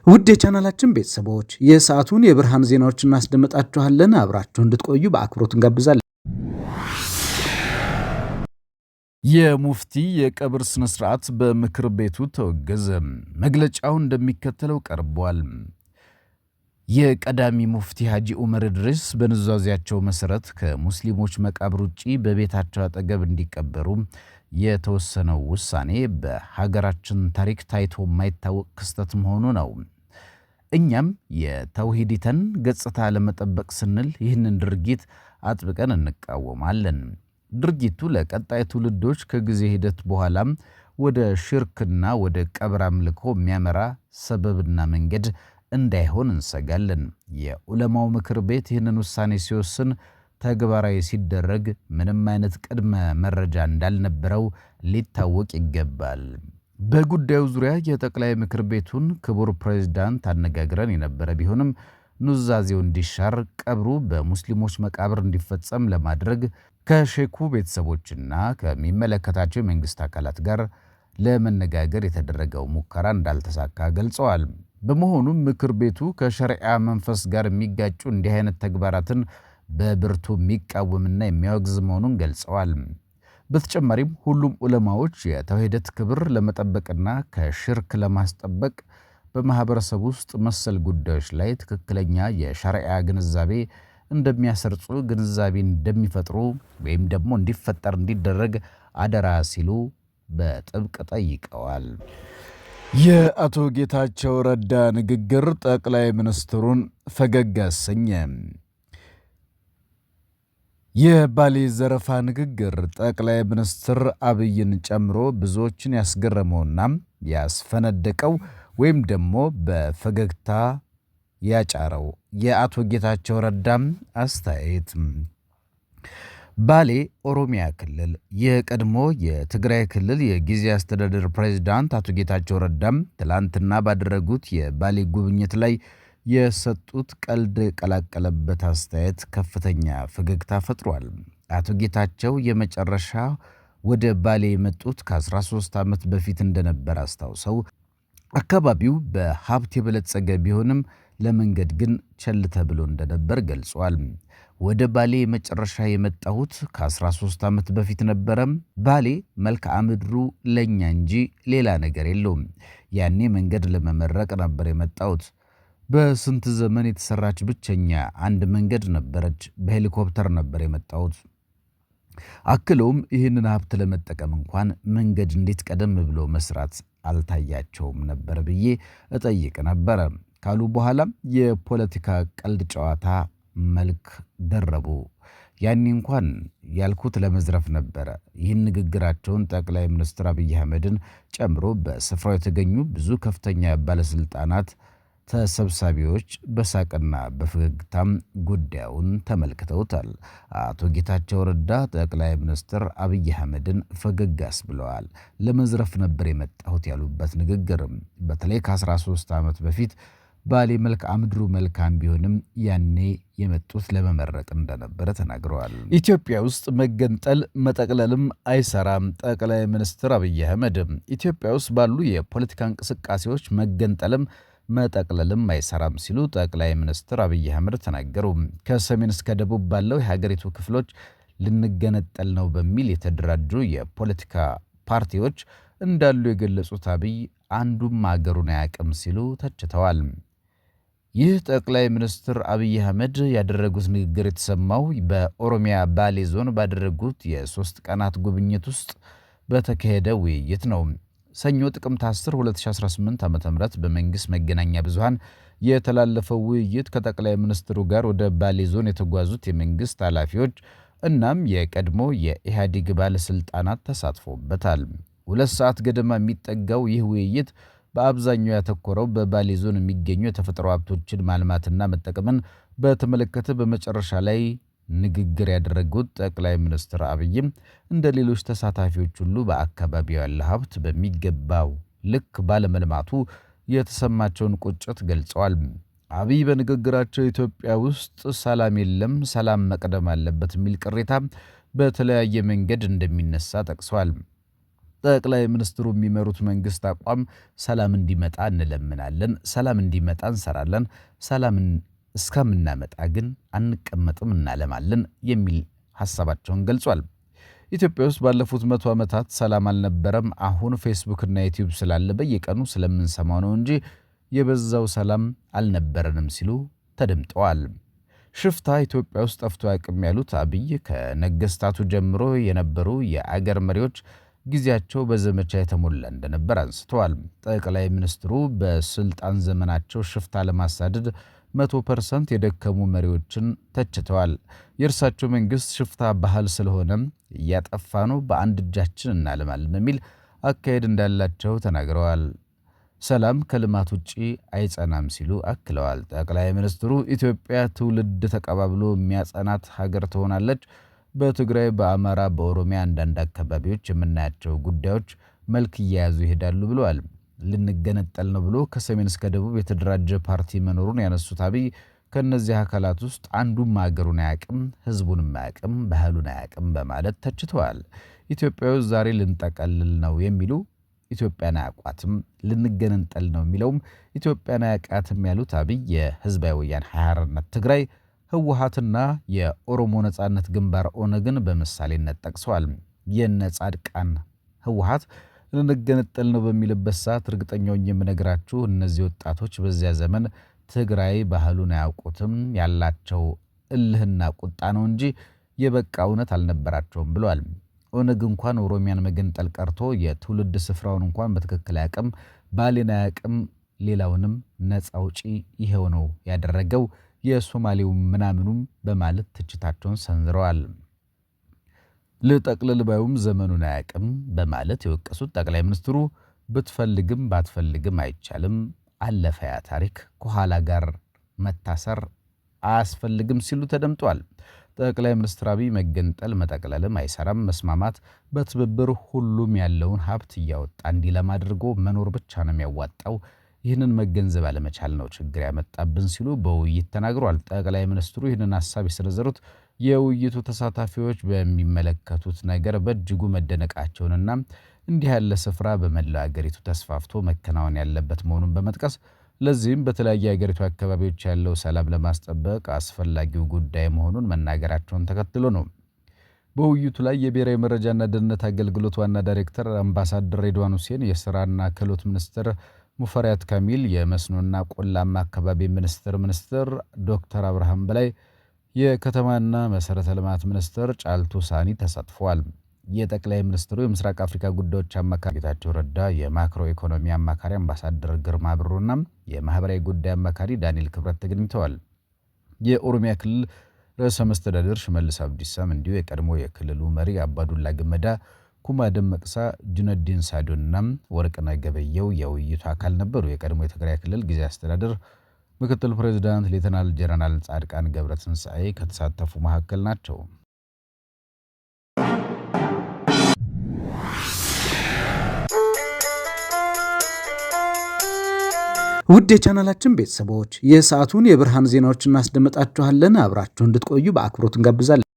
ውድ የቻናላችን ቤተሰቦች የሰዓቱን የብርሃን ዜናዎችን እናስደምጣችኋለን። አብራችሁ እንድትቆዩ በአክብሮት እንጋብዛለን። የሙፍቲ የቀብር ስነ ስርዓት በምክር ቤቱ ተወገዘ። መግለጫው እንደሚከተለው ቀርቧል። የቀዳሚ ሙፍቲ ሐጂ ዑመር ኢድሪስ በኑዛዜያቸው መሰረት ከሙስሊሞች መቃብር ውጪ በቤታቸው አጠገብ እንዲቀበሩ የተወሰነው ውሳኔ በሀገራችን ታሪክ ታይቶ የማይታወቅ ክስተት መሆኑ ነው። እኛም የተውሂዲተን ገጽታ ለመጠበቅ ስንል ይህንን ድርጊት አጥብቀን እንቃወማለን። ድርጊቱ ለቀጣይ ትውልዶች ከጊዜ ሂደት በኋላም ወደ ሽርክና ወደ ቀብር አምልኮ የሚያመራ ሰበብና መንገድ እንዳይሆን እንሰጋለን። የዑለማው ምክር ቤት ይህንን ውሳኔ ሲወስን ተግባራዊ ሲደረግ ምንም አይነት ቅድመ መረጃ እንዳልነበረው ሊታወቅ ይገባል። በጉዳዩ ዙሪያ የጠቅላይ ምክር ቤቱን ክቡር ፕሬዝዳንት አነጋግረን የነበረ ቢሆንም ኑዛዜው እንዲሻር ቀብሩ በሙስሊሞች መቃብር እንዲፈጸም ለማድረግ ከሼኩ ቤተሰቦችና ከሚመለከታቸው የመንግስት አካላት ጋር ለመነጋገር የተደረገው ሙከራ እንዳልተሳካ ገልጸዋል። በመሆኑም ምክር ቤቱ ከሸሪዓ መንፈስ ጋር የሚጋጩ እንዲህ አይነት ተግባራትን በብርቱ የሚቃወምና የሚያወግዝ መሆኑን ገልጸዋል። በተጨማሪም ሁሉም ዑለማዎች የተውሂደት ክብር ለመጠበቅና ከሽርክ ለማስጠበቅ በማህበረሰብ ውስጥ መሰል ጉዳዮች ላይ ትክክለኛ የሸሪዓ ግንዛቤ እንደሚያሰርጹ ግንዛቤ እንደሚፈጥሩ ወይም ደግሞ እንዲፈጠር እንዲደረግ አደራ ሲሉ በጥብቅ ጠይቀዋል። የአቶ ጌታቸው ረዳ ንግግር ጠቅላይ ሚኒስትሩን ፈገግ አሰኘ። የባሌ ዘረፋ ንግግር ጠቅላይ ሚኒስትር አብይን ጨምሮ ብዙዎችን ያስገረመውና ያስፈነደቀው ወይም ደግሞ በፈገግታ ያጫረው የአቶ ጌታቸው ረዳም አስተያየት። ባሌ ኦሮሚያ ክልል የቀድሞ የትግራይ ክልል የጊዜያዊ አስተዳደር ፕሬዝዳንት አቶ ጌታቸው ረዳም ትላንትና ባደረጉት የባሌ ጉብኝት ላይ የሰጡት ቀልድ የቀላቀለበት አስተያየት ከፍተኛ ፈገግታ ፈጥሯል። አቶ ጌታቸው የመጨረሻ ወደ ባሌ የመጡት ከ13 ዓመት በፊት እንደነበር አስታውሰው አካባቢው በሀብት የበለጸገ ቢሆንም ለመንገድ ግን ቸል ተብሎ እንደነበር ገልጿል። ወደ ባሌ የመጨረሻ የመጣሁት ከ13 ዓመት በፊት ነበረ። ባሌ መልክዓ ምድሩ ለኛ እንጂ ሌላ ነገር የለውም። ያኔ መንገድ ለመመረቅ ነበር የመጣሁት። በስንት ዘመን የተሰራች ብቸኛ አንድ መንገድ ነበረች። በሄሊኮፕተር ነበር የመጣሁት። አክለውም ይህንን ሀብት ለመጠቀም እንኳን መንገድ እንዴት ቀደም ብሎ መስራት አልታያቸውም ነበር ብዬ እጠይቅ ነበረ ካሉ በኋላም የፖለቲካ ቀልድ ጨዋታ መልክ ደረቡ። ያኔ እንኳን ያልኩት ለመዝረፍ ነበረ። ይህን ንግግራቸውን ጠቅላይ ሚኒስትር አብይ አህመድን ጨምሮ በስፍራው የተገኙ ብዙ ከፍተኛ ባለስልጣናት ተሰብሳቢዎች በሳቅና በፈገግታም ጉዳዩን ተመልክተውታል። አቶ ጌታቸው ረዳ ጠቅላይ ሚኒስትር አብይ አህመድን ፈገጋስ ብለዋል። ለመዝረፍ ነበር የመጣሁት ያሉበት ንግግር በተለይ ከ13 ዓመት በፊት ባሌ መልክዓ ምድሩ መልካም ቢሆንም ያኔ የመጡት ለመመረቅ እንደነበረ ተናግረዋል። ኢትዮጵያ ውስጥ መገንጠል መጠቅለልም አይሰራም። ጠቅላይ ሚኒስትር አብይ አህመድ ኢትዮጵያ ውስጥ ባሉ የፖለቲካ እንቅስቃሴዎች መገንጠልም መጠቅለልም አይሰራም ሲሉ ጠቅላይ ሚኒስትር አብይ አህመድ ተናገሩ። ከሰሜን እስከ ደቡብ ባለው የሀገሪቱ ክፍሎች ልንገነጠል ነው በሚል የተደራጁ የፖለቲካ ፓርቲዎች እንዳሉ የገለጹት አብይ አንዱም አገሩን አያውቅም ሲሉ ተችተዋል። ይህ ጠቅላይ ሚኒስትር አብይ አህመድ ያደረጉት ንግግር የተሰማው በኦሮሚያ ባሌ ዞን ባደረጉት የ3 ቀናት ጉብኝት ውስጥ በተካሄደ ውይይት ነው። ሰኞ ጥቅምት 10 2018 ዓ.ም በመንግስት መገናኛ ብዙሃን የተላለፈው ውይይት ከጠቅላይ ሚኒስትሩ ጋር ወደ ባሌ ዞን የተጓዙት የመንግስት ኃላፊዎች እናም የቀድሞ የኢህአዴግ ባለስልጣናት ተሳትፎበታል። 2 ሰዓት ገደማ የሚጠጋው ይህ ውይይት በአብዛኛው ያተኮረው በባሌ ዞን የሚገኙ የተፈጥሮ ሀብቶችን ማልማትና መጠቀምን በተመለከተ በመጨረሻ ላይ ንግግር ያደረጉት ጠቅላይ ሚኒስትር አብይም እንደ ሌሎች ተሳታፊዎች ሁሉ በአካባቢው ያለ ሀብት በሚገባው ልክ ባለመልማቱ የተሰማቸውን ቁጭት ገልጸዋል። አብይ በንግግራቸው ኢትዮጵያ ውስጥ ሰላም የለም፣ ሰላም መቅደም አለበት የሚል ቅሬታ በተለያየ መንገድ እንደሚነሳ ጠቅሰዋል። ጠቅላይ ሚኒስትሩ የሚመሩት መንግስት አቋም ሰላም እንዲመጣ እንለምናለን፣ ሰላም እንዲመጣ እንሰራለን፣ ሰላምን እስከምናመጣ ግን አንቀመጥም እናለማለን የሚል ሐሳባቸውን ገልጿል። ኢትዮጵያ ውስጥ ባለፉት 100 ዓመታት ሰላም አልነበረም። አሁን ፌስቡክ እና ዩቲዩብ ስላለ በየቀኑ ስለምንሰማው ነው እንጂ የበዛው ሰላም አልነበረንም ሲሉ ተደምጠዋል። ሽፍታ ኢትዮጵያ ውስጥ ጠፍቶ አያውቅም ያሉት አብይ ከነገስታቱ ጀምሮ የነበሩ የአገር መሪዎች ጊዜያቸው በዘመቻ የተሞላ እንደነበር አንስተዋል። ጠቅላይ ሚኒስትሩ በስልጣን ዘመናቸው ሽፍታ ለማሳደድ 100% የደከሙ መሪዎችን ተችተዋል። የእርሳቸው መንግስት ሽፍታ ባህል ስለሆነ እያጠፋ ነው፣ በአንድ እጃችን እናለማለን የሚል አካሄድ እንዳላቸው ተናግረዋል። ሰላም ከልማት ውጪ አይጸናም ሲሉ አክለዋል። ጠቅላይ ሚኒስትሩ ኢትዮጵያ ትውልድ ተቀባብሎ የሚያጸናት ሀገር ትሆናለች፣ በትግራይ፣ በአማራ፣ በኦሮሚያ አንዳንድ አካባቢዎች የምናያቸው ጉዳዮች መልክ እየያዙ ይሄዳሉ ብለዋል። ልንገነጠል ነው ብሎ ከሰሜን እስከ ደቡብ የተደራጀ ፓርቲ መኖሩን ያነሱት አብይ ከነዚህ አካላት ውስጥ አንዱም ሀገሩን አያውቅም፣ ህዝቡንም አያውቅም፣ ባህሉን አያውቅም በማለት ተችተዋል። ኢትዮጵያ ውስጥ ዛሬ ልንጠቀልል ነው የሚሉ ኢትዮጵያን አያውቋትም፣ ልንገነጠል ነው የሚለውም ኢትዮጵያን አያውቃትም ያሉት አብይ የህዝባዊ ወያነ ሓርነት ትግራይ ህወሓትና የኦሮሞ ነጻነት ግንባር ኦነግን በምሳሌነት ጠቅሰዋል። የነ ጻድቃን ህወሓት ልንገነጠል ነው በሚልበት ሰዓት እርግጠኛውን የምነግራችሁ እነዚህ ወጣቶች በዚያ ዘመን ትግራይ ባህሉን አያውቁትም፣ ያላቸው እልህና ቁጣ ነው እንጂ የበቃ እውነት አልነበራቸውም ብለዋል። ኦነግ እንኳን ኦሮሚያን መገንጠል ቀርቶ የትውልድ ስፍራውን እንኳን በትክክል አያውቅም፣ ባሌን አያውቅም፣ ሌላውንም ነፃ አውጪ ይሄው ነው ያደረገው፣ የሶማሌው ምናምኑም በማለት ትችታቸውን ሰንዝረዋል። ልጠቅልል ባዩም ዘመኑን አያውቅም በማለት የወቀሱት ጠቅላይ ሚኒስትሩ ብትፈልግም ባትፈልግም አይቻልም፣ አለፈ ያ ታሪክ፣ ከኋላ ጋር መታሰር አያስፈልግም ሲሉ ተደምጧል። ጠቅላይ ሚኒስትር አብይ መገንጠል መጠቅለልም አይሰራም፣ መስማማት በትብብር ሁሉም ያለውን ሀብት እያወጣ እንዲለማ አድርጎ መኖር ብቻ ነው የሚያዋጣው፣ ይህንን መገንዘብ አለመቻል ነው ችግር ያመጣብን ሲሉ በውይይት ተናግሯል። ጠቅላይ ሚኒስትሩ ይህንን ሀሳብ የሰነዘሩት የውይይቱ ተሳታፊዎች በሚመለከቱት ነገር በእጅጉ መደነቃቸውንና እንዲህ ያለ ስፍራ በመላው ሀገሪቱ ተስፋፍቶ መከናወን ያለበት መሆኑን በመጥቀስ ለዚህም በተለያየ ሀገሪቱ አካባቢዎች ያለው ሰላም ለማስጠበቅ አስፈላጊው ጉዳይ መሆኑን መናገራቸውን ተከትሎ ነው። በውይይቱ ላይ የብሔራዊ መረጃና ደህንነት አገልግሎት ዋና ዳይሬክተር አምባሳደር ሬድዋን ሁሴን፣ የስራና ክህሎት ሚኒስትር ሙፈሪያት ካሚል፣ የመስኖና ቆላማ አካባቢ ሚኒስትር ዶክተር አብርሃም በላይ፣ የከተማና መሰረተ ልማት ሚኒስትር ጫልቱ ሳኒ ተሳትፈዋል። የጠቅላይ ሚኒስትሩ የምስራቅ አፍሪካ ጉዳዮች አማካሪ ጌታቸው ረዳ፣ የማክሮ ኢኮኖሚ አማካሪ አምባሳደር ግርማ ብሩና የማህበራዊ ጉዳይ አማካሪ ዳንኤል ክብረት ተገኝተዋል። የኦሮሚያ ክልል ርዕሰ መስተዳድር ሽመልስ አብዲሳም እንዲሁ የቀድሞ የክልሉ መሪ አባዱላ ገመዳ፣ ኩማ ደመቅሳ፣ ጁነዲን ሳዶና ወርቅነህ ገበየሁ የውይይቱ አካል ነበሩ። የቀድሞ የትግራይ ክልል ጊዜያዊ አስተዳደር ምክትል ፕሬዝዳንት ሌተናል ጀነራል ጻድቃን ገብረትንሳኤ ከተሳተፉ መካከል ናቸው። ውድ የቻናላችን ቤተሰቦች የሰዓቱን የብርሃን ዜናዎችን እናስደምጣችኋለን። አብራችሁ እንድትቆዩ በአክብሮት እንጋብዛለን።